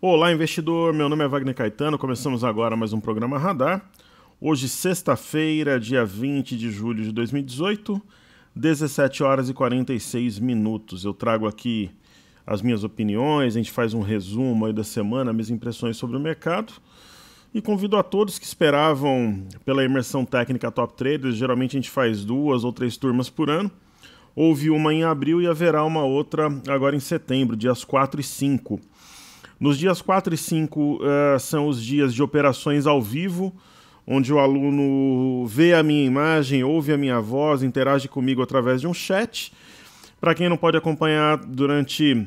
Olá, investidor. Meu nome é Wagner Caetano. Começamos agora mais um programa Radar. Hoje, sexta-feira, dia 20 de julho de 2018, 17 horas e 46 minutos. Eu trago aqui as minhas opiniões, a gente faz um resumo aí da semana, minhas impressões sobre o mercado. E convido a todos que esperavam pela imersão técnica Top Traders. Geralmente a gente faz 2 ou 3 turmas por ano. Houve uma em abril e haverá uma outra agora em setembro, dias 4 e 5. Nos dias 4 e 5 são os dias de operações ao vivo, onde o aluno vê a minha imagem, ouve a minha voz, interage comigo através de um chat. Para quem não pode acompanhar durante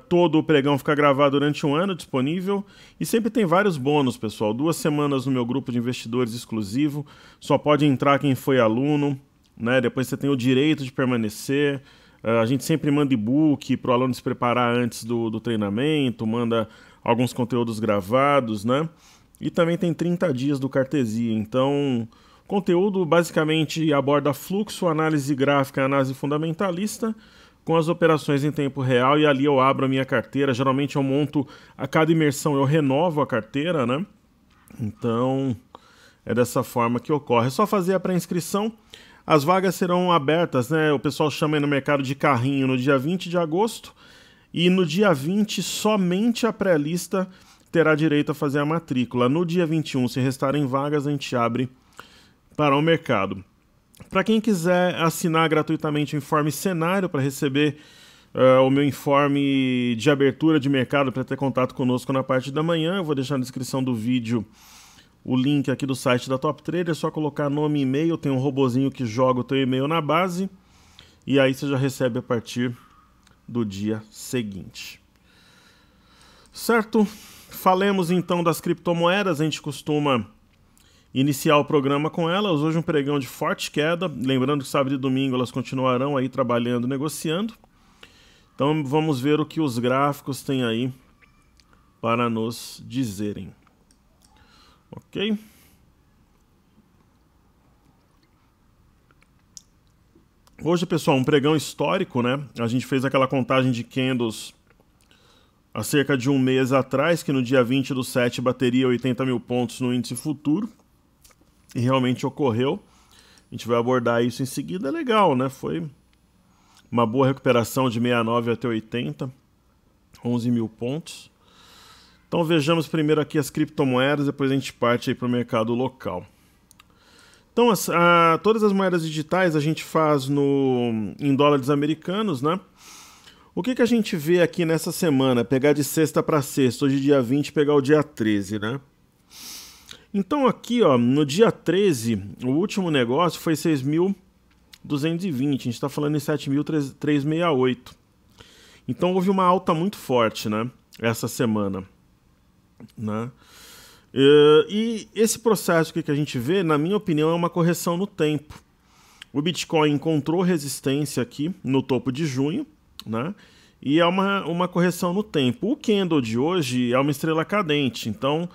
todo o pregão, fica gravado durante um ano, disponível. E sempre tem vários bônus, pessoal. 2 semanas no meu grupo de investidores exclusivo, só pode entrar quem foi aluno, né? Depois você tem o direito de permanecer. A gente sempre manda e-book para o aluno se preparar antes do treinamento, manda alguns conteúdos gravados, né? E também tem 30 dias do Cartesia. Então, conteúdo basicamente aborda fluxo, análise gráfica, análise fundamentalista, com as operações em tempo real, e ali eu abro a minha carteira. Geralmente eu monto, a cada imersão eu renovo a carteira, né? Então, é dessa forma que ocorre. É só fazer a pré-inscrição. As vagas serão abertas, né? O pessoal chama aí no mercado de carrinho no dia 20 de agosto. E no dia 20, somente a pré-lista terá direito a fazer a matrícula. No dia 21, se restarem vagas, a gente abre para o mercado. Para quem quiser assinar gratuitamente o informe cenário para receber o meu informe de abertura de mercado, para ter contato conosco na parte da manhã, eu vou deixar na descrição do vídeo o link aqui do site da Top Trader. É só colocar nome e e-mail, tem um robozinho que joga o teu e-mail na base, e aí você já recebe a partir do dia seguinte. Certo? Falemos então das criptomoedas. A gente costuma iniciar o programa com elas. Hoje um pregão de forte queda, lembrando que sábado e domingo elas continuarão aí trabalhando, negociando. Então vamos ver o que os gráficos têm aí para nos dizerem. Ok? Hoje, pessoal, um pregão histórico, né? A gente fez aquela contagem de candles há cerca de um mês atrás, que no dia 20/7 bateria 80 mil pontos no índice futuro. E realmente ocorreu. A gente vai abordar isso em seguida. É legal, né? Foi uma boa recuperação de 69 até 80. 11 mil pontos. Então vejamos primeiro aqui as criptomoedas, depois a gente parte para o mercado local. Então todas as moedas digitais a gente faz em dólares americanos, né? O que a gente vê aqui nessa semana? Pegar de sexta para sexta, hoje dia 20, pegar o dia 13, né? Então aqui, ó, no dia 13, o último negócio foi 6.220, a gente está falando em 7.368. Então houve uma alta muito forte, né? Essa semana. Né? E esse processo que a gente vê, na minha opinião, é uma correção no tempo. O Bitcoin encontrou resistência aqui no topo de junho, né? E é uma correção no tempo. O candle de hoje é uma estrela cadente, então,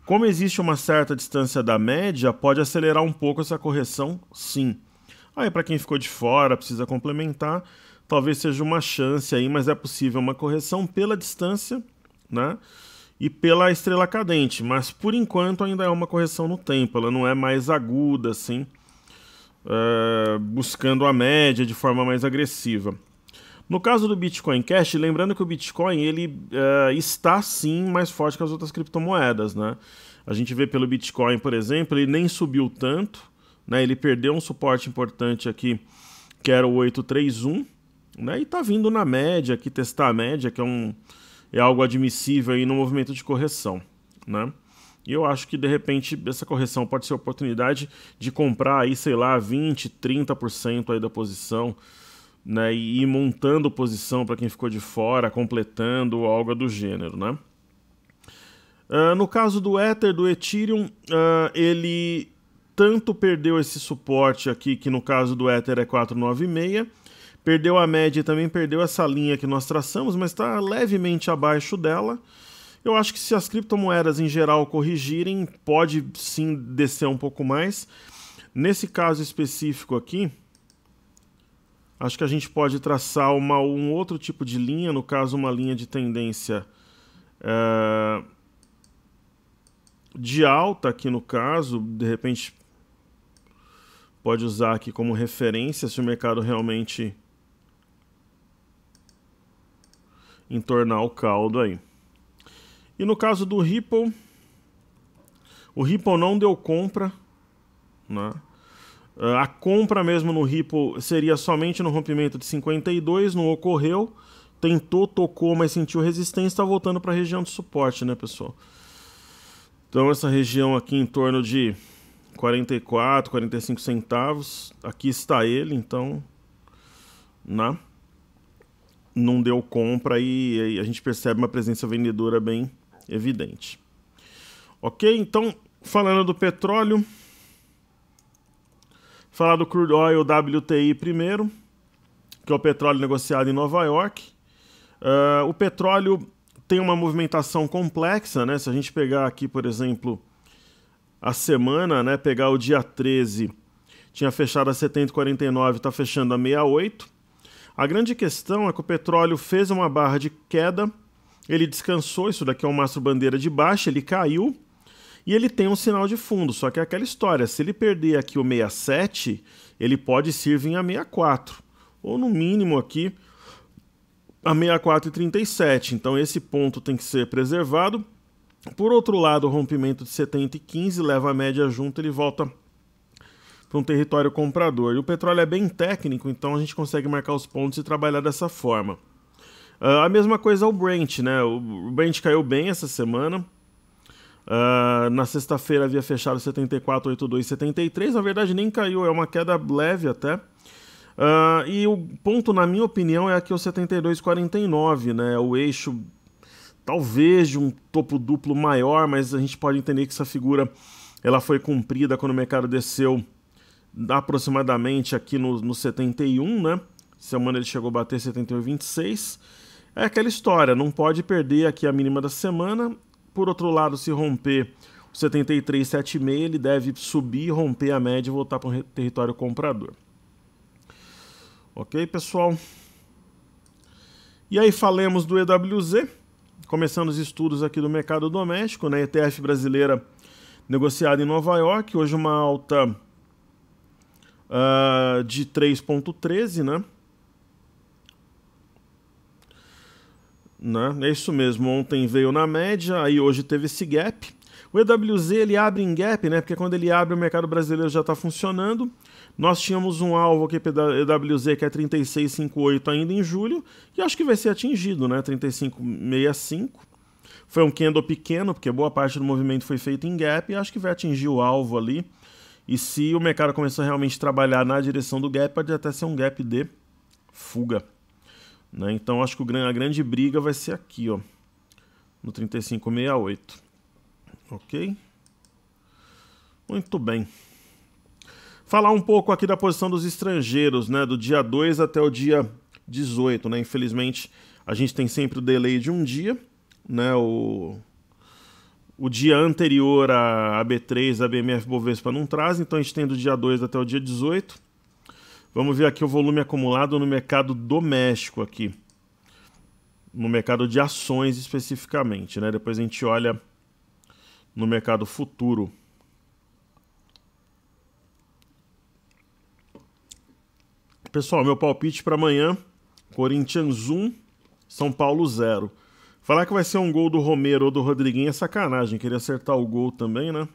como existe uma certa distância da média, pode acelerar um pouco essa correção, sim. Aí, para quem ficou de fora, precisa complementar, talvez seja uma chance aí, mas é possível uma correção pela distância, né? E pela estrela cadente, mas por enquanto ainda é uma correção no tempo, ela não é mais aguda, assim, buscando a média de forma mais agressiva. No caso do Bitcoin Cash, lembrando que o Bitcoin ele está sim mais forte que as outras criptomoedas, né? A gente vê pelo Bitcoin, por exemplo, ele nem subiu tanto, né? Ele perdeu um suporte importante aqui, que era o 831, né? E está vindo na média, aqui testar a média, que é algo admissível aí no movimento de correção, né? E eu acho que, de repente, essa correção pode ser oportunidade de comprar aí, sei lá, 20%, 30% aí da posição, né? E ir montando posição para quem ficou de fora, completando, algo do gênero, né? No caso do Ether, do Ethereum, ele tanto perdeu esse suporte aqui, que no caso do Ether é 496, perdeu a média e também perdeu essa linha que nós traçamos, mas está levemente abaixo dela. Eu acho que se as criptomoedas em geral corrigirem, pode sim descer um pouco mais. Nesse caso específico aqui, acho que a gente pode traçar um outro tipo de linha, no caso uma linha de tendência De alta aqui no caso, de repente pode usar aqui como referência se o mercado realmente entornar o caldo aí. E no caso do Ripple, o Ripple não deu compra, né? A compra mesmo no Ripple seria somente no rompimento de 52, não ocorreu. Tentou, tocou, mas sentiu resistência, está voltando para a região de suporte, né, pessoal? Então essa região aqui em torno de 44, 45 centavos, aqui está ele, então, né? Não deu compra e a gente percebe uma presença vendedora bem evidente. Ok? Então, falando do petróleo, falar do crude oil WTI primeiro, que é o petróleo negociado em Nova York. O petróleo tem uma movimentação complexa, né? Se a gente pegar aqui, por exemplo, a semana, né? Pegar o dia 13, tinha fechado a 70,49, está fechando a 68. A grande questão é que o petróleo fez uma barra de queda, ele descansou, isso daqui é um mastro bandeira de baixa, ele caiu e ele tem um sinal de fundo, só que é aquela história, se ele perder aqui o 67, ele pode vir a 64, ou no mínimo aqui a 64,37, então esse ponto tem que ser preservado. Por outro lado, o rompimento de 70,15 leva a média junto, ele volta para um território comprador. E o petróleo é bem técnico, então a gente consegue marcar os pontos e trabalhar dessa forma. A mesma coisa o Brent, né? O Brent caiu bem essa semana. Na sexta-feira havia fechado 74,82,73. Na verdade nem caiu, é uma queda leve até. E o ponto, na minha opinião, é aqui o 72,49, né? O eixo talvez de um topo duplo maior, mas a gente pode entender que essa figura ela foi cumprida quando o mercado desceu aproximadamente aqui no 71, né? Semana ele chegou a bater 71,26. É aquela história, não pode perder aqui a mínima da semana. Por outro lado, se romper o 73,76, ele deve subir, romper a média e voltar para um território comprador. Ok, pessoal? E aí falemos do EWZ, começando os estudos aqui do mercado doméstico, né? ETF brasileira negociada em Nova York, hoje uma alta de 3,13, né? É isso mesmo, ontem veio na média, aí hoje teve esse gap. O EWZ ele abre em gap, né? Porque quando ele abre o mercado brasileiro já está funcionando. Nós tínhamos um alvo aqui para EWZ que é 36,58 ainda em julho, e acho que vai ser atingido, né? 35,65. Foi um candle pequeno, porque boa parte do movimento foi feito em gap, e acho que vai atingir o alvo ali. E se o mercado começar a realmente trabalhar na direção do gap, pode até ser um gap de fuga, né? Então acho que a grande briga vai ser aqui, ó, no 35,68. Ok? Muito bem. Falar um pouco aqui da posição dos estrangeiros, né? Do dia 2 até o dia 18, né? Infelizmente, a gente tem sempre o delay de um dia, né? O dia anterior a B3, a BMF Bovespa não traz, então a gente tem do dia 2 até o dia 18. Vamos ver aqui o volume acumulado no mercado doméstico aqui. No mercado de ações especificamente, né? Depois a gente olha no mercado futuro. Pessoal, meu palpite para amanhã, Corinthians 1, São Paulo 0. Falar que vai ser um gol do Romero ou do Rodriguinho é sacanagem, queria acertar o gol também, né?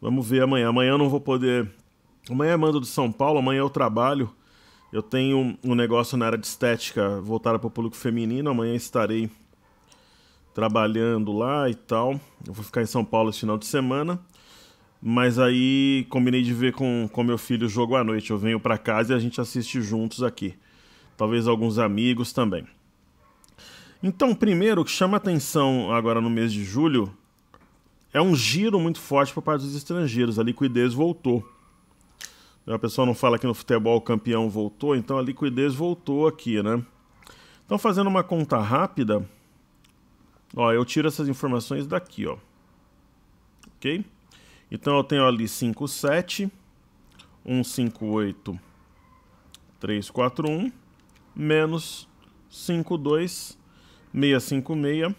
Vamos ver amanhã. Amanhã eu não vou poder... Amanhã é mando do São Paulo, amanhã eu trabalho. Eu tenho um negócio na área de estética voltado para o público feminino. Amanhã estarei trabalhando lá e tal. Eu vou ficar em São Paulo esse final de semana. Mas aí combinei de ver com meu filho o jogo à noite. Eu venho para casa e a gente assiste juntos aqui. Talvez alguns amigos também. Então, primeiro, o que chama atenção agora no mês de julho é um giro muito forte por parte dos estrangeiros. A liquidez voltou. A pessoa não fala que no futebol o campeão voltou, então a liquidez voltou aqui, né? Então, fazendo uma conta rápida, ó, eu tiro essas informações daqui, ó. Ok? Então, eu tenho ali 57, 158, 341, menos 52, 656,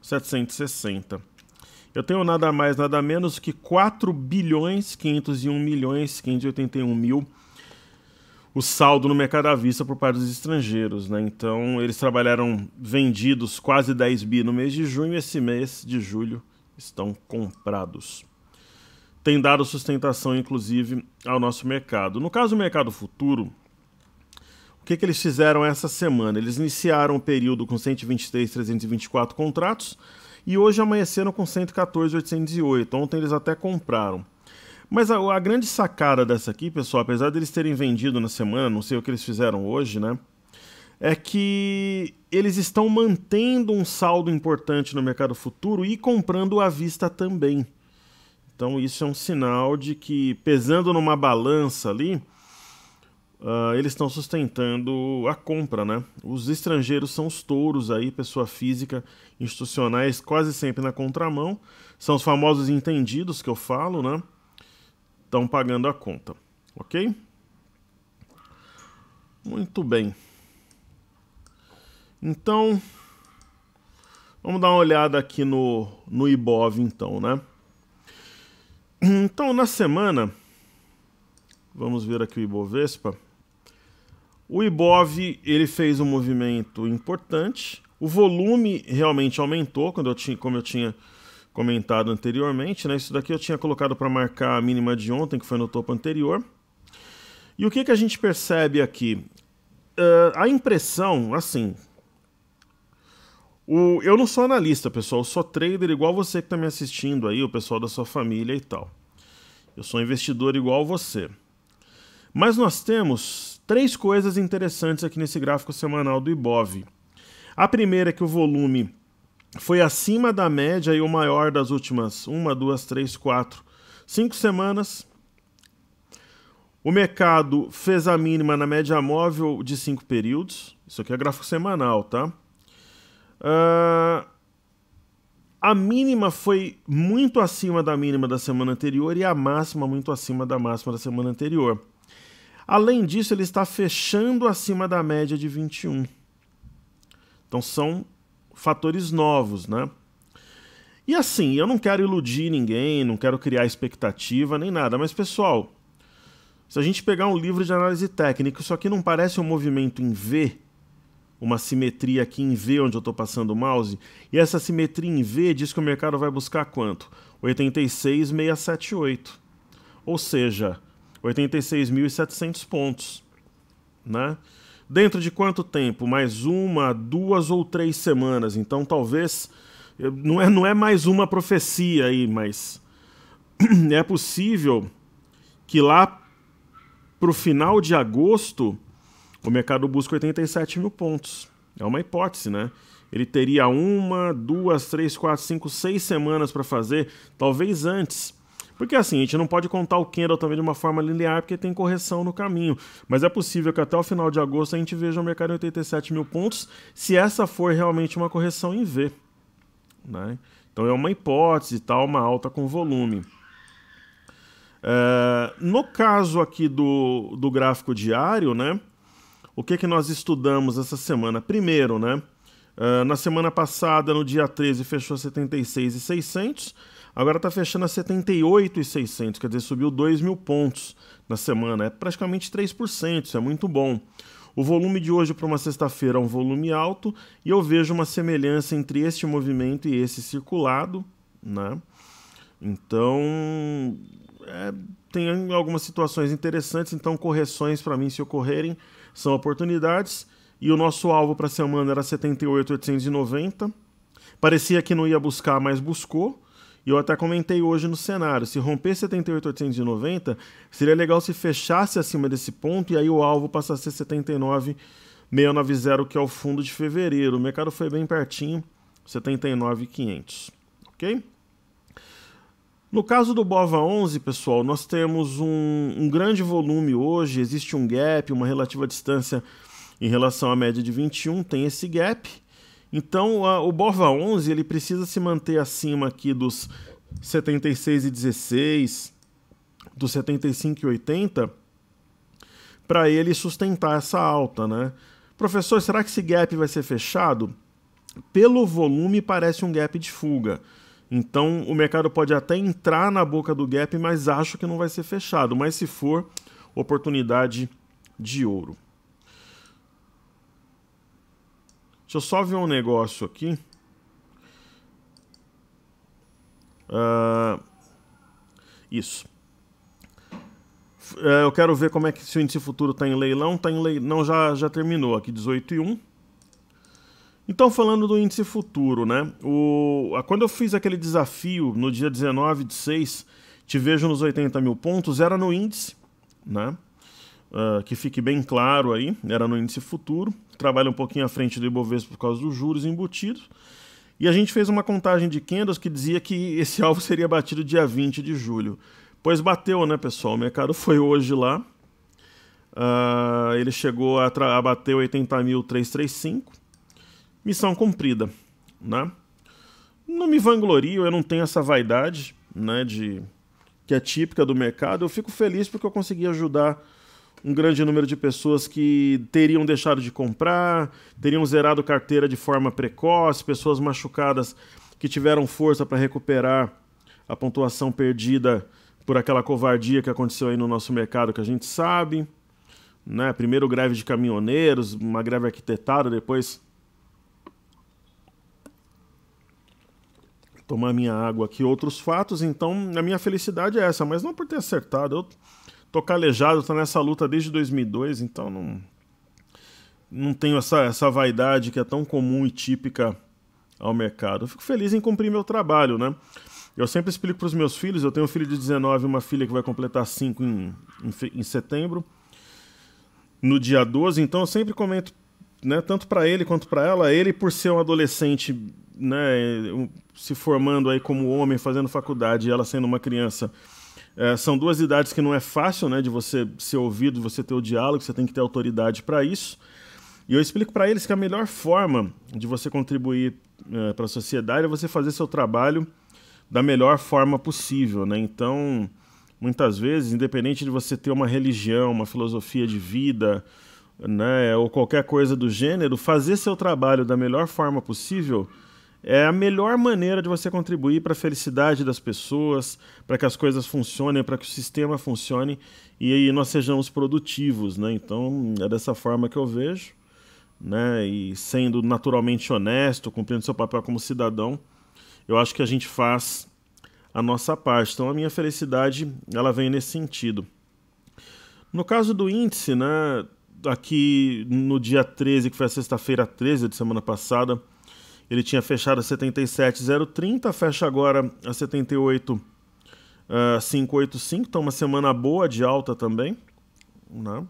760. Eu tenho nada mais, nada menos que 4.501.581.000 o saldo no mercado à vista por parte dos estrangeiros, né? Então, eles trabalharam vendidos quase 10 bi no mês de junho, e esse mês de julho estão comprados. Tem dado sustentação, inclusive, ao nosso mercado. No caso do mercado futuro, o que eles fizeram essa semana? Eles iniciaram o período com 123.324 contratos e hoje amanheceram com 114.808. Ontem eles até compraram. Mas a grande sacada dessa aqui, pessoal, apesar deles terem vendido na semana, não sei o que eles fizeram hoje, né? É que eles estão mantendo um saldo importante no mercado futuro e comprando à vista também. Então isso é um sinal de que, pesando numa balança ali, eles estão sustentando a compra, né? Os estrangeiros são os touros aí, pessoa física, institucionais, quase sempre na contramão. São os famosos entendidos que eu falo, né? Estão pagando a conta, ok? Muito bem. Então, vamos dar uma olhada aqui no Ibov, então, né? Então, na semana, vamos ver aqui o Ibovespa. O Ibov, ele fez um movimento importante. O volume realmente aumentou, como eu tinha comentado anteriormente, né? Isso daqui eu tinha colocado para marcar a mínima de ontem, que foi no topo anterior. E o que a gente percebe aqui? A impressão, assim... eu não sou analista, pessoal, eu sou trader igual você que está me assistindo aí, o pessoal da sua família e tal. Eu sou investidor igual você. Mas nós temos 3 coisas interessantes aqui nesse gráfico semanal do Ibov. A primeira é que o volume foi acima da média e o maior das últimas 1, 2, 3, 4, 5 semanas. O mercado fez a mínima na média móvel de 5 períodos. Isso aqui é gráfico semanal, tá? A mínima foi muito acima da mínima da semana anterior e a máxima muito acima da máxima da semana anterior. Além disso, ele está fechando acima da média de 21. Então são fatores novos, né? E assim, eu não quero iludir ninguém, não quero criar expectativa nem nada, mas pessoal, se a gente pegar um livro de análise técnica, isso aqui não parece um movimento em V? Uma simetria aqui em V, onde eu estou passando o mouse, e essa simetria em V diz que o mercado vai buscar quanto? 86.678. Ou seja, 86.700 pontos, né? Dentro de quanto tempo? Mais 1, 2 ou 3 semanas. Então talvez, não é mais uma profecia aí, mas é possível que lá para o final de agosto o mercado busca 87 mil pontos. É uma hipótese, né? Ele teria 1, 2, 3, 4, 5, 6 semanas para fazer, talvez antes. Porque assim, a gente não pode contar o candle também de uma forma linear, porque tem correção no caminho. Mas é possível que até o final de agosto a gente veja o mercado em 87 mil pontos, se essa for realmente uma correção em V, né? Então é uma hipótese, tá? Uma alta com volume. No caso aqui do gráfico diário, né? O que nós estudamos essa semana? Primeiro, né? Na semana passada, no dia 13, fechou 76.600. Agora está fechando a 78.600, quer dizer, subiu 2.000 pontos na semana. É praticamente 3%, isso é muito bom. O volume de hoje para uma sexta-feira é um volume alto e eu vejo uma semelhança entre este movimento e esse circulado, né? Então, tem algumas situações interessantes, então correções para mim, se ocorrerem, são oportunidades. E o nosso alvo para a semana era 78.890. Parecia que não ia buscar, mas buscou. E eu até comentei hoje no cenário, se romper 78.890, seria legal se fechasse acima desse ponto e aí o alvo passa a ser 79.690, que é o fundo de fevereiro. O mercado foi bem pertinho, 79.500, ok? No caso do BOVA11, pessoal, nós temos um grande volume hoje, existe um gap, uma relativa distância em relação à média de 21, tem esse gap. Então, o BOVA11 ele precisa se manter acima aqui dos 76,16, dos 75,80, para ele sustentar essa alta, né? Professor, será que esse gap vai ser fechado? pelo volume parece um gap de fuga. Então o mercado pode até entrar na boca do gap, mas acho que não vai ser fechado. Mas se for, oportunidade de ouro. Deixa eu só ver um negócio aqui. Isso. Eu quero ver como é que se o índice futuro está em leilão. Tá em leilão, já terminou aqui, 18,1. Então, falando do índice futuro, né? Quando eu fiz aquele desafio no dia 19/6, te vejo nos 80 mil pontos, era no índice, né? Que fique bem claro aí, era no índice futuro. Trabalha um pouquinho à frente do Ibovespa por causa dos juros embutidos. E a gente fez uma contagem de candles que dizia que esse alvo seria batido dia 20 de julho. Pois bateu, né, pessoal? O mercado foi hoje lá. Ele chegou a bater 80.335. Missão cumprida, né? Não me vanglorio, eu não tenho essa vaidade, né, que é típica do mercado. Eu fico feliz porque eu consegui ajudar um grande número de pessoas que teriam deixado de comprar, teriam zerado carteira de forma precoce, pessoas machucadas que tiveram força para recuperar a pontuação perdida por aquela covardia que aconteceu aí no nosso mercado, que a gente sabe, né? Primeiro greve de caminhoneiros, uma greve arquitetada, depois tomar minha água aqui, outros fatos. Então a minha felicidade é essa, mas não por ter acertado. Eu tô calejado, tô nessa luta desde 2002, então não tenho essa vaidade que é tão comum e típica ao mercado. Eu fico feliz em cumprir meu trabalho, né? Eu sempre explico para os meus filhos, eu tenho um filho de 19 e uma filha que vai completar 5 em setembro, no dia 12, então eu sempre comento, né, tanto para ele quanto para ela, ele por ser um adolescente, né, se formando aí como homem, fazendo faculdade, e ela sendo uma criança, são duas idades que não é fácil, né, de você ser ouvido, de você ter o diálogo, você tem que ter autoridade para isso. E eu explico para eles que a melhor forma de você contribuir para a sociedade é você fazer seu trabalho da melhor forma possível, né? Então, muitas vezes, independente de você ter uma religião, uma filosofia de vida, né, ou qualquer coisa do gênero, fazer seu trabalho da melhor forma possível é a melhor maneira de você contribuir para a felicidade das pessoas, para que as coisas funcionem, para que o sistema funcione e aí nós sejamos produtivos, né? Então, é dessa forma que eu vejo, né? E sendo naturalmente honesto, cumprindo seu papel como cidadão, eu acho que a gente faz a nossa parte. Então a minha felicidade, ela vem nesse sentido. No caso do índice, né, aqui no dia 13, que foi a sexta-feira 13 de semana passada, ele tinha fechado a 77,030, fecha agora a 78,585, então uma semana boa de alta também, né?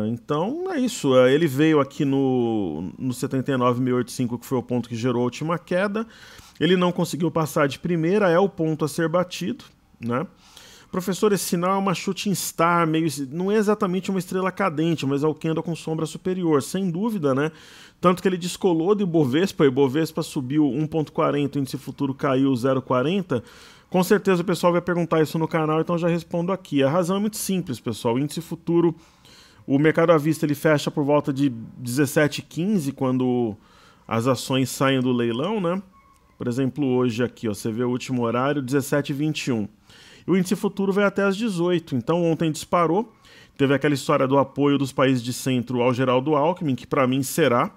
Então é isso, ele veio aqui no 79.085, que foi o ponto que gerou a última queda. Ele não conseguiu passar de primeira, é o ponto a ser batido, né? Professor, esse sinal é uma shooting star, não é exatamente uma estrela cadente, mas é o candle com sombra superior, sem dúvida, né? Tanto que ele descolou do Ibovespa, o Ibovespa subiu 1,40, o índice futuro caiu 0,40. Com certeza o pessoal vai perguntar isso no canal, então já respondo aqui. A razão é muito simples, pessoal. O índice futuro, o mercado à vista, ele fecha por volta de 17,15 quando as ações saem do leilão, né? Por exemplo, hoje aqui, ó, você vê o último horário, 17,21. E o índice futuro vai até as 18. Então ontem disparou. Teve aquela história do apoio dos países de centro ao Geraldo Alckmin, que para mim será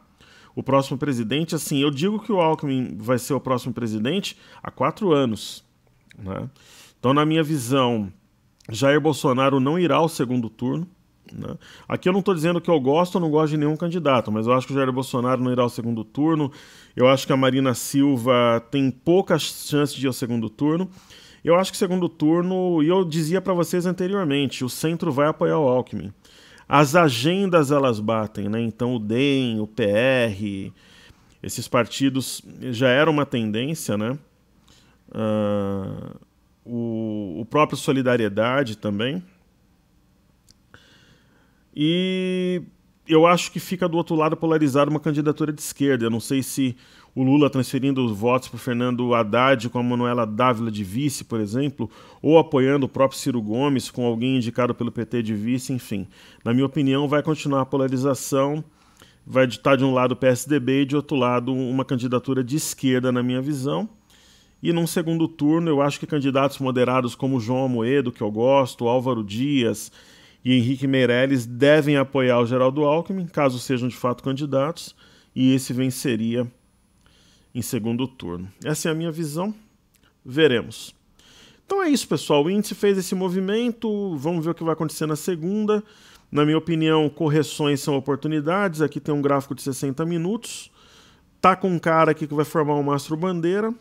o próximo presidente. Assim, eu digo que o Alckmin vai ser o próximo presidente há 4 anos, né? Então, na minha visão, Jair Bolsonaro não irá ao segundo turno, né? Aqui eu não estou dizendo que eu gosto ou não gosto de nenhum candidato, mas eu acho que o Jair Bolsonaro não irá ao segundo turno. Eu acho que a Marina Silva tem poucas chances de ir ao segundo turno. Eu acho que segundo turno, e eu dizia para vocês anteriormente, o centro vai apoiar o Alckmin. As agendas, elas batem, né? Então o DEM, o PR, esses partidos já eram uma tendência, né? O próprio Solidariedade também. E eu acho que fica do outro lado polarizado uma candidatura de esquerda. Eu não sei se o Lula transferindo os votos para o Fernando Haddad com a Manuela Dávila de vice, por exemplo, ou apoiando o próprio Ciro Gomes com alguém indicado pelo PT de vice, enfim. Na minha opinião, vai continuar a polarização. vai estar de um lado o PSDB e de outro lado uma candidatura de esquerda, na minha visão. E num segundo turno, eu acho que candidatos moderados como João Amoedo, que eu gosto, Álvaro Dias e Henrique Meirelles devem apoiar o Geraldo Alckmin, caso sejam de fato candidatos, e esse venceria em segundo turno. Essa é a minha visão. Veremos. Então é isso, pessoal. O índice fez esse movimento, vamos ver o que vai acontecer na segunda. Na minha opinião, correções são oportunidades. Aqui tem um gráfico de 60 minutos. Tá com um cara aqui que vai formar um mastro-bandeira.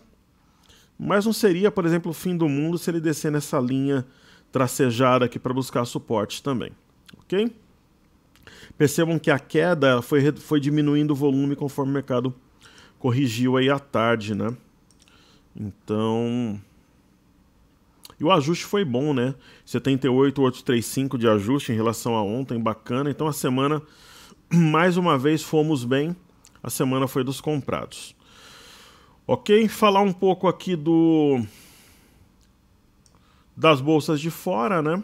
Mas não seria, por exemplo, o fim do mundo se ele descer nessa linha tracejada aqui para buscar suporte também. Ok? Percebam que a queda foi diminuindo o volume conforme o mercado corrigiu aí à tarde, né? Então... E o ajuste foi bom, né? 78,835 de ajuste em relação a ontem, bacana. Então a semana, mais uma vez, fomos bem. A semana foi dos comprados. Ok? Falar um pouco aqui das bolsas de fora, né?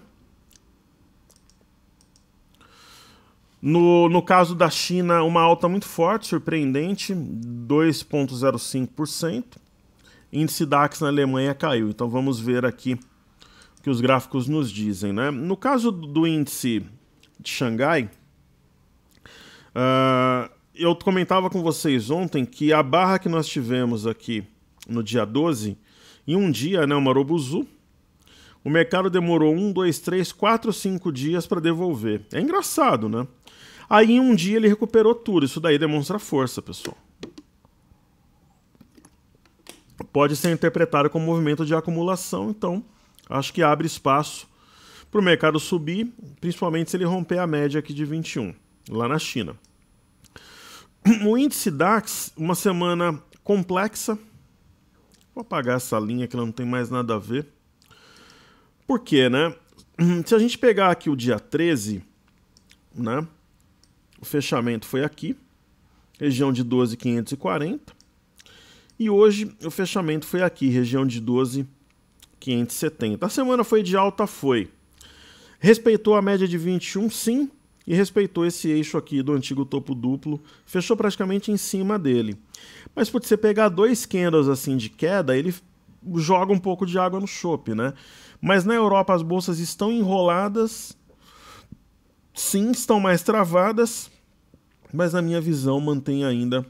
No caso da China, uma alta muito forte, surpreendente, 2,05%. Índice DAX na Alemanha caiu. Então vamos ver aqui o que os gráficos nos dizem, né? No caso do índice de Xangai, eu comentava com vocês ontem que a barra que nós tivemos aqui no dia 12, em um dia, né, o Marubozu, o mercado demorou 1, 2, 3, 4, 5 dias para devolver. É engraçado, né? Aí em um dia ele recuperou tudo. Isso daí demonstra força, pessoal. Pode ser interpretado como movimento de acumulação, então acho que abre espaço para o mercado subir, principalmente se ele romper a média aqui de 21, lá na China. O índice DAX, uma semana complexa. Vou apagar essa linha que não tem mais nada a ver. Por quê, né? Se a gente pegar aqui o dia 13, né? O fechamento foi aqui, região de 12.540. E hoje o fechamento foi aqui, região de 12.570. A semana foi de alta, foi. Respeitou a média de 21, sim, e respeitou esse eixo aqui do antigo topo duplo. Fechou praticamente em cima dele. Mas por você pegar dois candles assim de queda, ele joga um pouco de água no chope, né? Mas na Europa as bolsas estão enroladas, sim, estão mais travadas, mas na minha visão mantém ainda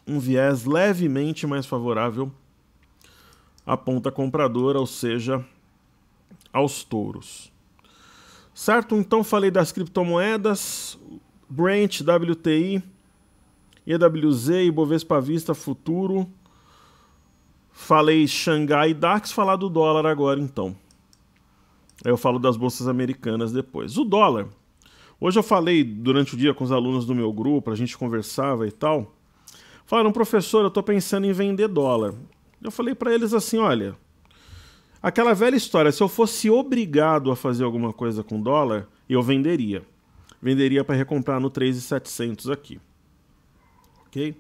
um viés levemente mais favorável à ponta compradora, ou seja, aos touros. Certo? Então falei das criptomoedas, Brent, WTI, EWZ, Ibovespa à Vista, Futuro. Falei Xangai e DAX, falar do dólar agora então. Aí eu falo das bolsas americanas depois. O dólar. Hoje eu falei durante o dia com os alunos do meu grupo, a gente conversava e tal. Falaram, professor, eu estou pensando em vender dólar. Eu falei para eles assim, olha, aquela velha história, se eu fosse obrigado a fazer alguma coisa com dólar, eu venderia. Venderia para recomprar no 3.700 aqui. Ok?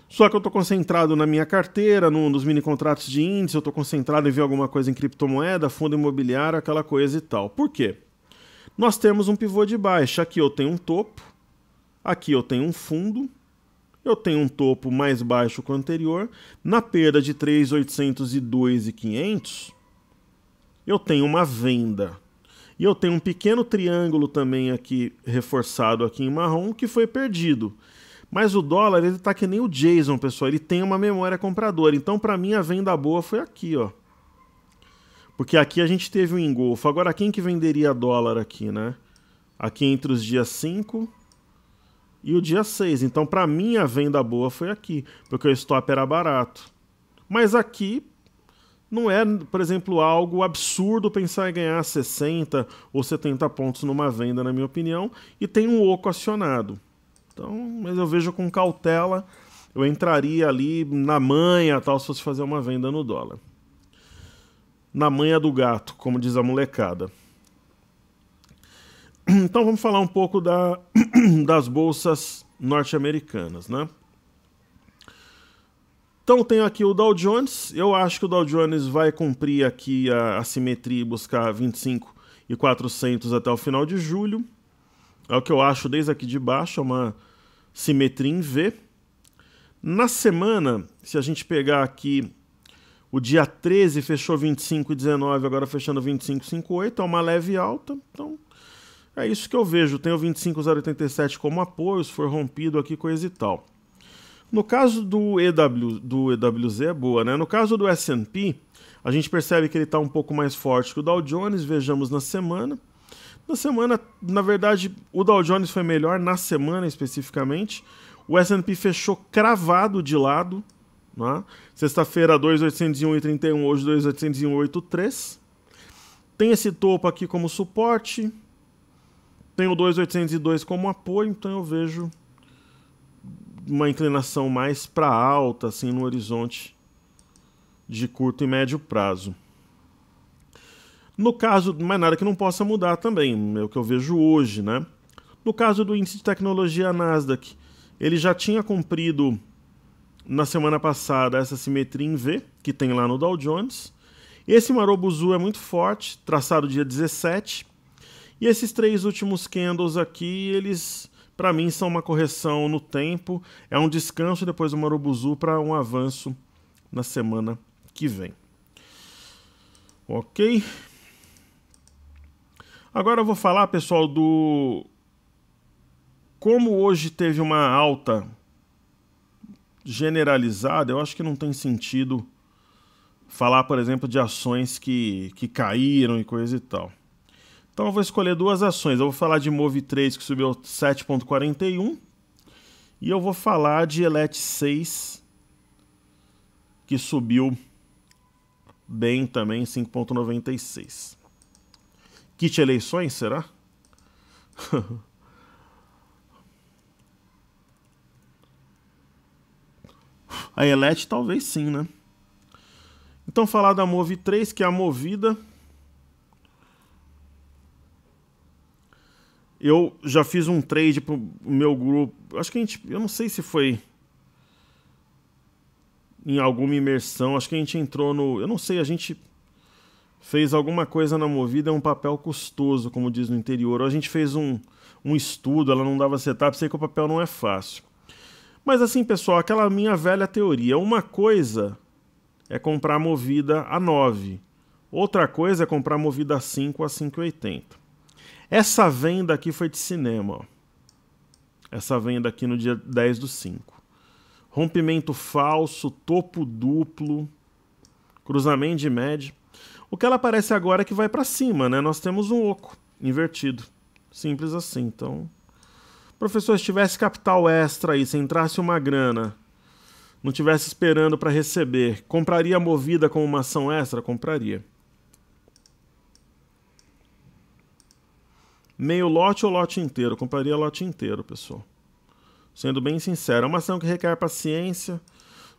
Só que eu estou concentrado na minha carteira, nos mini contratos de índice, eu estou concentrado em ver alguma coisa em criptomoeda, fundo imobiliário, aquela coisa e tal. Por quê? Nós temos um pivô de baixa. Aqui eu tenho um topo, aqui eu tenho um fundo, eu tenho um topo mais baixo que o anterior. Na perda de 3.802.500, eu tenho uma venda. E eu tenho um pequeno triângulo também aqui, reforçado aqui em marrom, que foi perdido. Mas o dólar, ele tá que nem o Jason, pessoal. Ele tem uma memória compradora. Então, para mim, a venda boa foi aqui, ó. Porque aqui a gente teve um engolfo. Agora, quem que venderia dólar aqui, né? Aqui entre os dias 5... e o dia 6. Então, para mim, a venda boa foi aqui, porque o stop era barato. Mas aqui não é, por exemplo, algo absurdo pensar em ganhar 60 ou 70 pontos numa venda, na minha opinião, e tem um oco acionado. Então, mas eu vejo com cautela, eu entraria ali na manha, tal, se fosse fazer uma venda no dólar. Na manha do gato, como diz a molecada. Então vamos falar um pouco das bolsas norte-americanas, né? Então tenho aqui o Dow Jones. Eu acho que o Dow Jones vai cumprir aqui a simetria e buscar 25.400 até o final de julho. É o que eu acho desde aqui de baixo, é uma simetria em V. Na semana, se a gente pegar aqui, o dia 13 fechou 25,19, agora fechando 25,58, é uma leve alta. Então, é isso que eu vejo. Tem o 25,087 como apoio, se for rompido aqui, coisa e tal. No caso do EWZ é boa, né? No caso do S&P, a gente percebe que ele está um pouco mais forte que o Dow Jones. Vejamos na semana. Na semana, na verdade, o Dow Jones foi melhor na semana especificamente. O S&P fechou cravado de lado. Né? Sexta-feira, 2.801,31, hoje 2.801,83. Tem esse topo aqui como suporte. Tem o 2.802 como apoio, então eu vejo uma inclinação mais para alta, assim, no horizonte de curto e médio prazo. No caso, mais nada que não possa mudar também, é o que eu vejo hoje, né? No caso do índice de tecnologia Nasdaq, ele já tinha cumprido na semana passada essa simetria em V, que tem lá no Dow Jones. Esse Marobuzu é muito forte, traçado dia 17. E esses três últimos candles aqui, eles, para mim, são uma correção no tempo. É um descanso depois do Marobuzu para um avanço na semana que vem. Ok? Agora eu vou falar, pessoal, do como hoje teve uma alta generalizada. Eu acho que não tem sentido falar, por exemplo, de ações que caíram e coisa e tal. Então eu vou escolher duas ações. Eu vou falar de Move3, que subiu 7,41, e eu vou falar de Elet 6, que subiu bem também, 5,96. Kit eleições, será? A Elet talvez sim, né? Então falar da Move3, que é a Movida. Eu já fiz um trade pro meu grupo. Acho que eu não sei se foi em alguma imersão. Acho que a gente entrou no... Eu não sei, a gente fez alguma coisa na Movida, é um papel custoso, como diz no interior. Ou a gente fez um estudo, ela não dava setup, sei que o papel não é fácil. Mas assim, pessoal, aquela minha velha teoria. Uma coisa é comprar a Movida a 9. Outra coisa é comprar a Movida a 5 a 5,80. Essa venda aqui foi de cinema. Ó. Essa venda aqui no dia 10/5. Rompimento falso, topo duplo, cruzamento de média. O que ela parece agora é que vai para cima, né? Nós temos um oco invertido. Simples assim. Então, professor, se tivesse capital extra aí, se entrasse uma grana, não tivesse esperando para receber, compraria a Movida como uma ação extra? Compraria. Meio lote ou lote inteiro? Compraria lote inteiro, pessoal. Sendo bem sincero, é uma ação que requer paciência,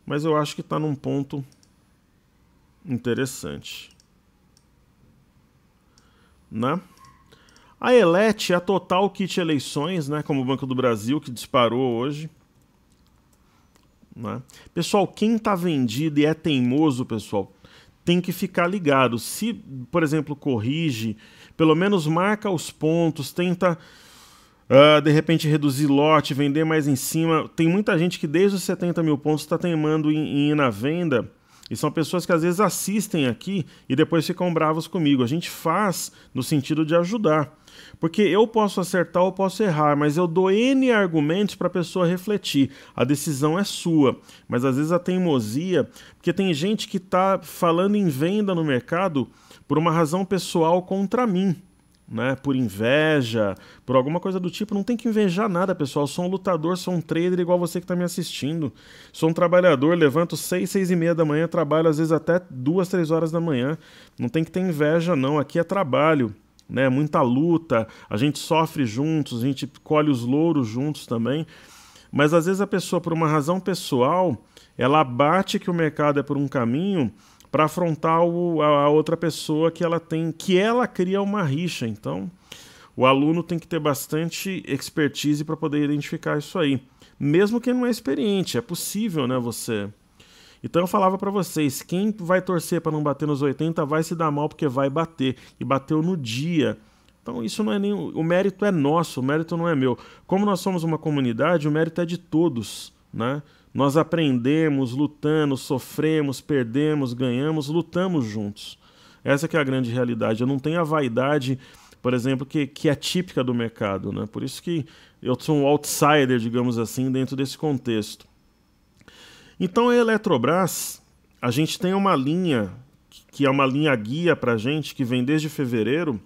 mas eu acho que está num ponto interessante. Né? A Elet é a Total Kit Eleições, né, como o Banco do Brasil, que disparou hoje. Né? Pessoal, quem está vendido e é teimoso, pessoal, tem que ficar ligado. Se, por exemplo, corrige, pelo menos marca os pontos, tenta, de repente, reduzir lote, vender mais em cima. Tem muita gente que desde os 70 mil pontos está teimando em ir na venda. E são pessoas que às vezes assistem aqui e depois ficam bravos comigo. A gente faz no sentido de ajudar. Porque eu posso acertar ou posso errar, mas eu dou N argumentos para a pessoa refletir. A decisão é sua. Mas às vezes a teimosia... Porque tem gente que está falando em venda no mercado por uma razão pessoal contra mim. Né? Por inveja, por alguma coisa do tipo. Não tem que invejar nada, pessoal. Eu sou um lutador, sou um trader igual você que está me assistindo. Sou um trabalhador, levanto 6, 6:30 da manhã, trabalho às vezes até 2, 3 horas da manhã. Não tem que ter inveja, não. Aqui é trabalho. Né, muita luta, a gente sofre juntos, a gente colhe os louros juntos também, mas às vezes a pessoa, por uma razão pessoal, ela bate que o mercado é por um caminho para afrontar a outra pessoa que ela cria uma rixa. Então, o aluno tem que ter bastante expertise para poder identificar isso aí, mesmo que não é experiente, é possível, né, você... Então eu falava para vocês, quem vai torcer para não bater nos 80 vai se dar mal porque vai bater. E bateu no dia. Então isso não é nem... O mérito é nosso, o mérito não é meu. Como nós somos uma comunidade, o mérito é de todos, né? Nós aprendemos, lutamos, sofremos, perdemos, ganhamos, lutamos juntos. Essa que é a grande realidade. Eu não tenho a vaidade, por exemplo, que é típica do mercado, né? Por isso que eu sou um outsider, digamos assim, dentro desse contexto. Então a Eletrobras, a gente tem uma linha, que é uma linha guia para a gente, que vem desde fevereiro,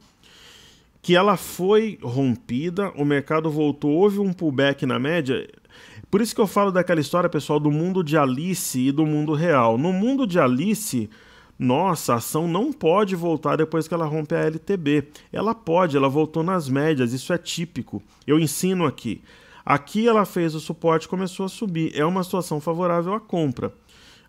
que ela foi rompida, o mercado voltou, houve um pullback na média. Por isso que eu falo daquela história, pessoal, do mundo de Alice e do mundo real. No mundo de Alice, nossa, a ação não pode voltar depois que ela rompe a LTB. Ela pode, ela voltou nas médias, isso é típico. Eu ensino aqui. Aqui ela fez o suporte e começou a subir. É uma situação favorável à compra.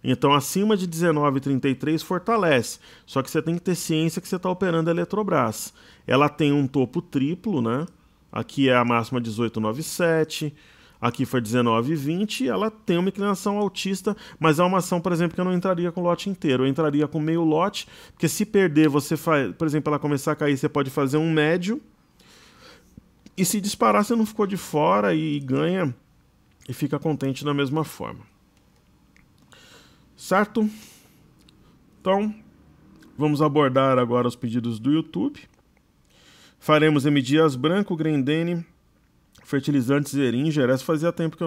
Então, acima de 19,33 fortalece. Só que você tem que ter ciência que você está operando a Eletrobras. Ela tem um topo triplo, né? Aqui é a máxima 18,97. Aqui foi 19,20. Ela tem uma inclinação altista, mas é uma ação, por exemplo, que eu não entraria com o lote inteiro. Eu entraria com meio lote, porque se perder, você faz... Por exemplo, ela começar a cair, você pode fazer um médio. E se disparar, você não ficou de fora e ganha e fica contente da mesma forma. Certo? Então, vamos abordar agora os pedidos do YouTube. Faremos M. Dias Branco, Grendene, fertilizantes Zeringer. Essa fazia tempo que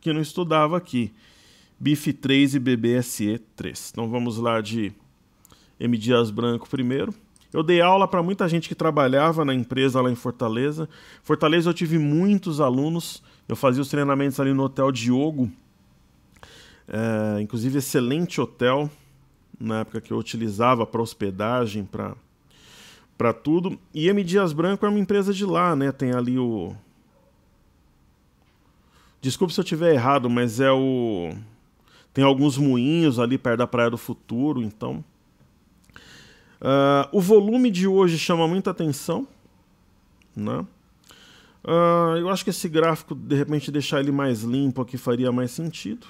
eu não estudava aqui. BIF 3 e BBSE 3. Então vamos lá de M. Dias Branco primeiro. Eu dei aula para muita gente que trabalhava na empresa lá em Fortaleza. Fortaleza eu tive muitos alunos. Eu fazia os treinamentos ali no Hotel Diogo. Inclusive excelente hotel, na época que eu utilizava para hospedagem, para tudo. E M. Dias Branco é uma empresa de lá, né? Tem ali o... Desculpe se eu estiver errado, mas é o... Tem alguns moinhos ali perto da Praia do Futuro, então... o volume de hoje chama muita atenção, né? Eu acho que esse gráfico, de repente, deixar ele mais limpo aqui faria mais sentido.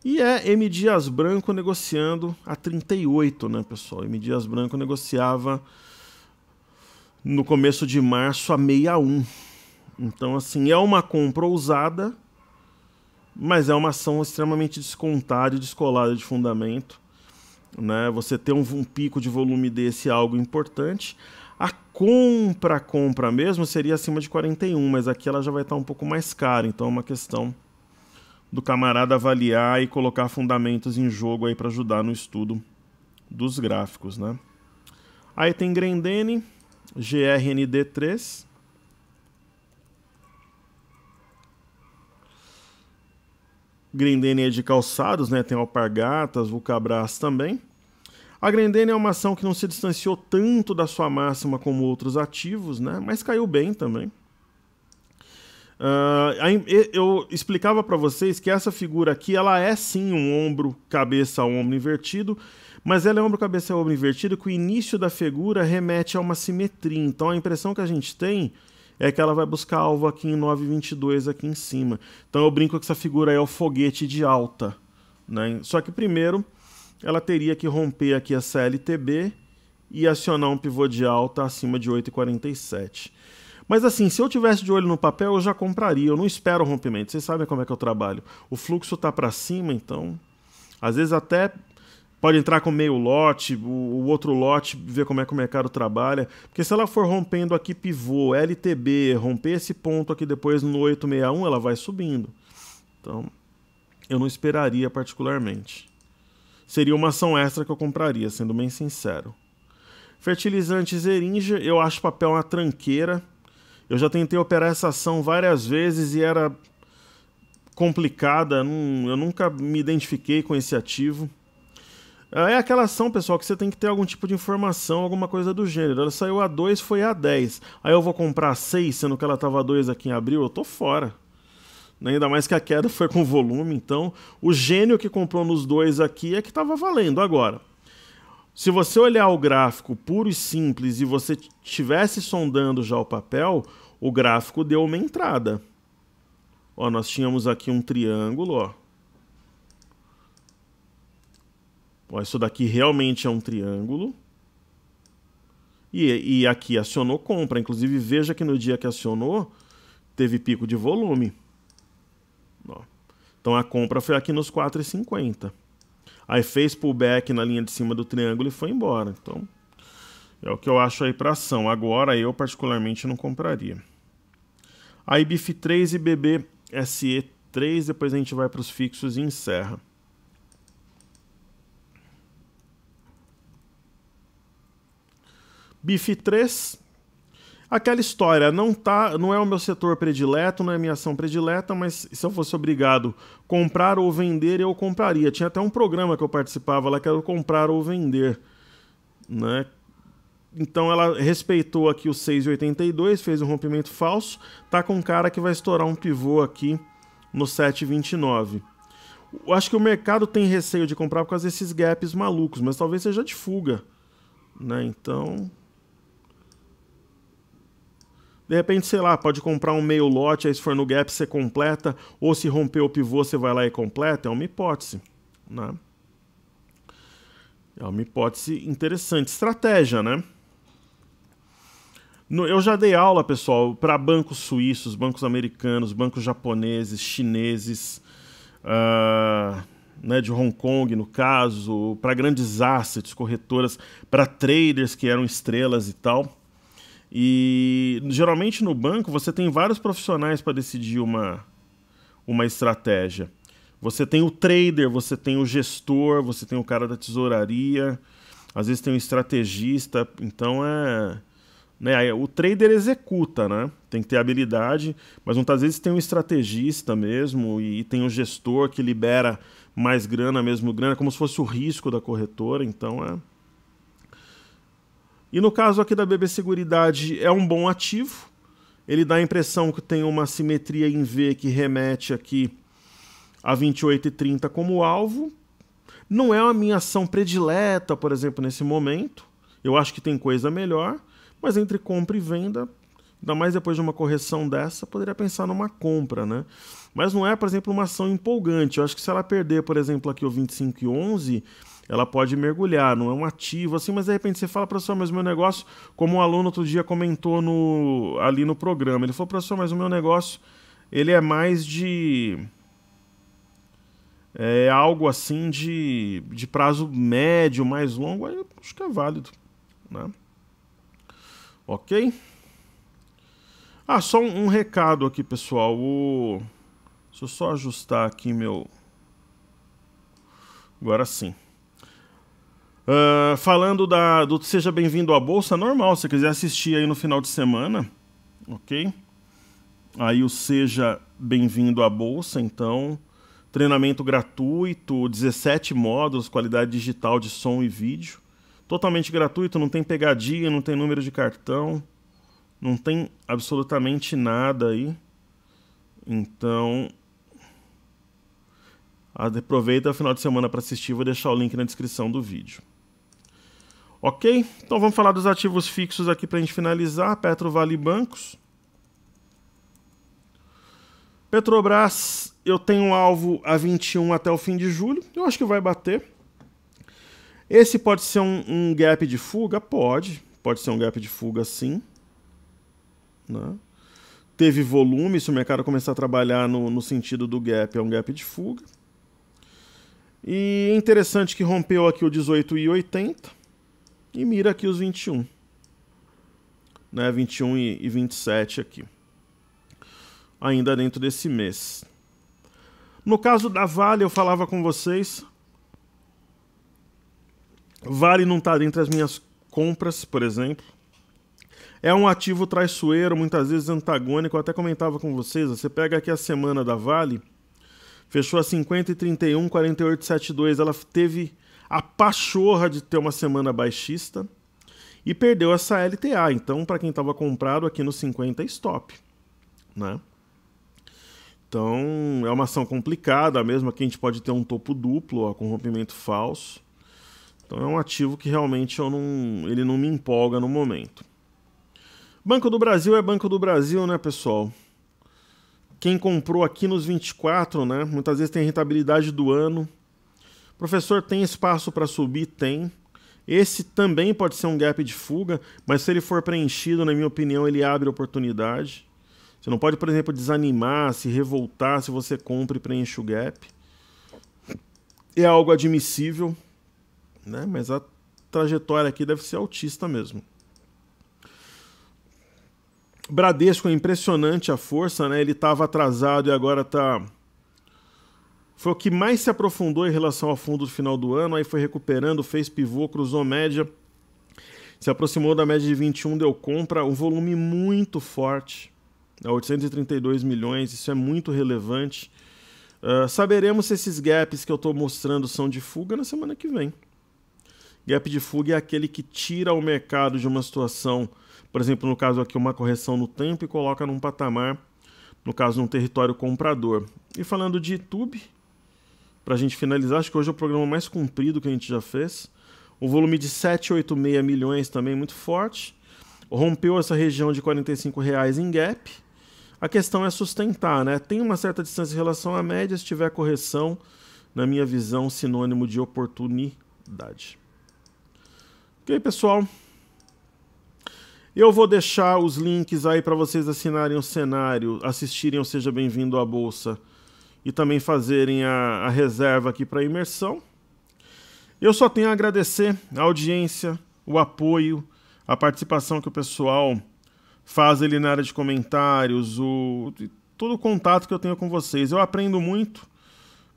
E é M. Dias Branco negociando a 38, né, pessoal? M. Dias Branco negociava no começo de março a 61. Então, assim, é uma compra ousada, mas é uma ação extremamente descontada e descolada de fundamento, né? Você ter um pico de volume desse é algo importante. A compra mesmo seria acima de 41, mas aqui ela já vai estar um pouco mais cara, então é uma questão do camarada avaliar e colocar fundamentos em jogo aí para ajudar no estudo dos gráficos, né? Aí tem Grendene, GRND3. Grendene é de calçados, né? Tem Alpargatas, Vulcabras também. A Grendene é uma ação que não se distanciou tanto da sua máxima como outros ativos, né? Mas caiu bem também. Eu explicava para vocês que essa figura aqui, ela é sim um ombro, cabeça, ombro invertido, mas ela é ombro, cabeça, ombro invertido, que o início da figura remete a uma simetria. Então a impressão que a gente tem é que ela vai buscar alvo aqui em 9,22 aqui em cima. Então eu brinco que essa figura aí é o foguete de alta, né? Só que primeiro ela teria que romper aqui a CLTB e acionar um pivô de alta acima de 8,47. Mas assim, se eu tivesse de olho no papel, eu já compraria. Eu não espero o rompimento. Vocês sabem como é que eu trabalho. O fluxo está para cima, então... Às vezes até pode entrar com meio lote, o outro lote, ver como é que o mercado trabalha. Porque se ela for rompendo aqui pivô, LTB, romper esse ponto aqui depois no 861, ela vai subindo. Então, eu não esperaria particularmente. Seria uma ação extra que eu compraria, sendo bem sincero. Fertilizante Zeringer, eu acho papel uma tranqueira. Eu já tentei operar essa ação várias vezes e era complicada, eu nunca me identifiquei com esse ativo. É aquela ação, pessoal, que você tem que ter algum tipo de informação, alguma coisa do gênero. Ela saiu a 2, foi a 10. Aí eu vou comprar a 6, sendo que ela estava a 2 aqui em abril, eu tô fora. Ainda mais que a queda foi com volume, então o gênio que comprou nos dois aqui é que estava valendo. Agora, se você olhar o gráfico puro e simples e você estivesse sondando já o papel, o gráfico deu uma entrada. Ó, nós tínhamos aqui um triângulo, ó. Ó, isso daqui realmente é um triângulo. E aqui acionou compra. Inclusive, veja que no dia que acionou, teve pico de volume. Ó. Então a compra foi aqui nos 4,50. Aí fez pullback na linha de cima do triângulo e foi embora. Então, é o que eu acho aí para ação. Agora, eu particularmente não compraria. Aí BIF3 e BBSE3, depois a gente vai para os fixos e encerra. BIF3, aquela história, não é o meu setor predileto, não é a minha ação predileta, mas se eu fosse obrigado a comprar ou vender, eu compraria. Tinha até um programa que eu participava lá que era o comprar ou vender, né? Então ela respeitou aqui o 6,82, fez um rompimento falso, tá com um cara que vai estourar um pivô aqui no 7,29. Eu acho que o mercado tem receio de comprar por causa desses gaps malucos, mas talvez seja de fuga, né? Então, de repente, sei lá, pode comprar um meio lote, aí se for no gap você completa, ou se romper o pivô você vai lá e completa, é uma hipótese, né? É uma hipótese interessante. Estratégia, né? Eu já dei aula, pessoal, para bancos suíços, bancos americanos, bancos japoneses, chineses, né, de Hong Kong, no caso, para grandes assets, corretoras, para traders que eram estrelas e tal. E geralmente no banco você tem vários profissionais para decidir uma estratégia. Você tem o trader, você tem o gestor, você tem o cara da tesouraria, às vezes tem um estrategista, então né, o trader executa, né? Tem que ter habilidade, mas muitas vezes tem um estrategista mesmo e tem um gestor que libera mais grana, mesmo grana, como se fosse o risco da corretora, então E no caso aqui da BB Seguridade, é um bom ativo, ele dá a impressão que tem uma simetria em V que remete aqui a 28,30 como alvo. Não é a minha ação predileta, por exemplo, nesse momento. Eu acho que tem coisa melhor, mas entre compra e venda, ainda mais depois de uma correção dessa, poderia pensar numa compra, né? Mas não é, por exemplo, uma ação empolgante. Eu acho que se ela perder, por exemplo, aqui o 25,11, ela pode mergulhar, não é um ativo assim, mas de repente você fala, professor, mas o meu negócio, como um aluno outro dia comentou ali no programa, ele falou, professor, mas o meu negócio, ele é mais de... algo assim de prazo médio, mais longo, aí eu acho que é válido, né? Ok? Só um recado aqui, pessoal. Deixa eu só ajustar aqui meu... Agora sim. Falando do Seja Bem-vindo à Bolsa, normal, se você quiser assistir aí no final de semana, ok? Aí o Seja Bem-vindo à Bolsa, então... Treinamento gratuito, 17 módulos, qualidade digital de som e vídeo. Totalmente gratuito, não tem pegadinha, não tem número de cartão, não tem absolutamente nada aí. Então, aproveita o final de semana para assistir, vou deixar o link na descrição do vídeo. Ok? Então vamos falar dos ativos fixos aqui para a gente finalizar. Petro, Vale e Bancos. Petrobras, eu tenho um alvo a 21 até o fim de julho. Eu acho que vai bater. Esse pode ser um gap de fuga? Pode ser um gap de fuga sim, né? Teve volume, se o mercado começar a trabalhar no sentido do gap, é um gap de fuga. E é interessante que rompeu aqui o 18,80 e mira aqui os 21, né? 21 e 27 aqui, ainda dentro desse mês. No caso da Vale, eu falava com vocês, Vale não está dentro das minhas compras, por exemplo. É um ativo traiçoeiro, muitas vezes antagônico. Eu até comentava com vocês, você pega aqui a semana da Vale, fechou a 50,31, 48,72. Ela teve a pachorra de ter uma semana baixista e perdeu essa LTA. Então, para quem estava comprado aqui no 50, é stop, né? Então, é uma ação complicada, mesmo que a gente pode ter um topo duplo, ó, com rompimento falso. Então, é um ativo que realmente ele não me empolga no momento. Banco do Brasil é Banco do Brasil, né, pessoal? Quem comprou aqui nos 24, né, muitas vezes tem a rentabilidade do ano. Professor, tem espaço para subir? Tem. Esse também pode ser um gap de fuga, mas se ele for preenchido, na minha opinião, ele abre oportunidade. Você não pode, por exemplo, desanimar, se revoltar se você compra e preenche o gap. É algo admissível, né? Mas a trajetória aqui deve ser altista mesmo. Bradesco é impressionante a força, né? Ele estava atrasado e agora está... Foi o que mais se aprofundou em relação ao fundo do final do ano, aí foi recuperando, fez pivô, cruzou média, se aproximou da média de 21, deu compra, um volume muito forte, 832 milhões, isso é muito relevante. Saberemos se esses gaps que eu estou mostrando são de fuga na semana que vem. Gap de fuga é aquele que tira o mercado de uma situação, por exemplo, no caso aqui, uma correção no tempo e coloca num patamar, no caso, num território comprador. E falando de YouTube, para a gente finalizar, acho que hoje é o programa mais comprido que a gente já fez. O volume de 786 milhões também muito forte. Rompeu essa região de R$ 45,00 em gap. A questão é sustentar, né? Tem uma certa distância em relação à média. Se tiver correção, na minha visão, sinônimo de oportunidade. Ok, pessoal? Eu vou deixar os links aí para vocês assinarem o cenário, assistirem o Seja Bem-vindo à Bolsa e também fazerem a reserva aqui para imersão. Eu só tenho a agradecer a audiência, o apoio, a participação que o pessoal faz ali na área de comentários, todo o contato que eu tenho com vocês. Eu aprendo muito.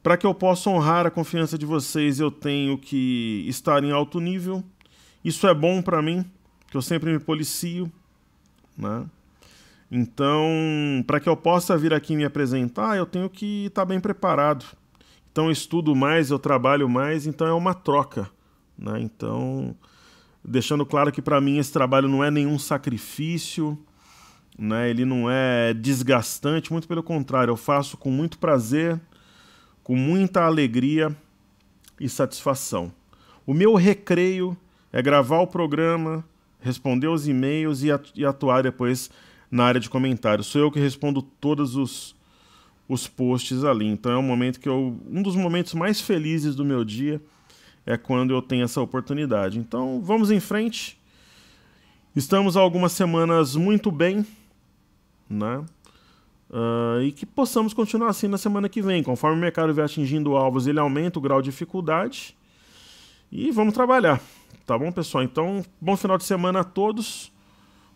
Para que eu possa honrar a confiança de vocês, eu tenho que estar em alto nível. Isso é bom para mim, que eu sempre me policio, né? Então, para que eu possa vir aqui me apresentar, eu tenho que estar bem preparado. Então, eu estudo mais, eu trabalho mais, então é uma troca, né? Então, deixando claro que para mim esse trabalho não é nenhum sacrifício, né? Ele não é desgastante, muito pelo contrário, eu faço com muito prazer, com muita alegria e satisfação. O meu recreio é gravar o programa, responder os e-mails e atuar depois na área de comentários. Sou eu que respondo todos os posts ali. Então é um momento que um dos momentos mais felizes do meu dia é quando eu tenho essa oportunidade. Então vamos em frente. Estamos há algumas semanas muito bem, né? E que possamos continuar assim na semana que vem. Conforme o mercado vai atingindo alvos, ele aumenta o grau de dificuldade. E vamos trabalhar. Tá bom, pessoal? Então, bom final de semana a todos.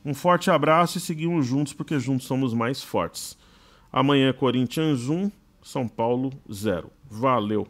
Um forte abraço e seguimos juntos, porque juntos somos mais fortes. Amanhã é Corinthians 1, São Paulo 0. Valeu!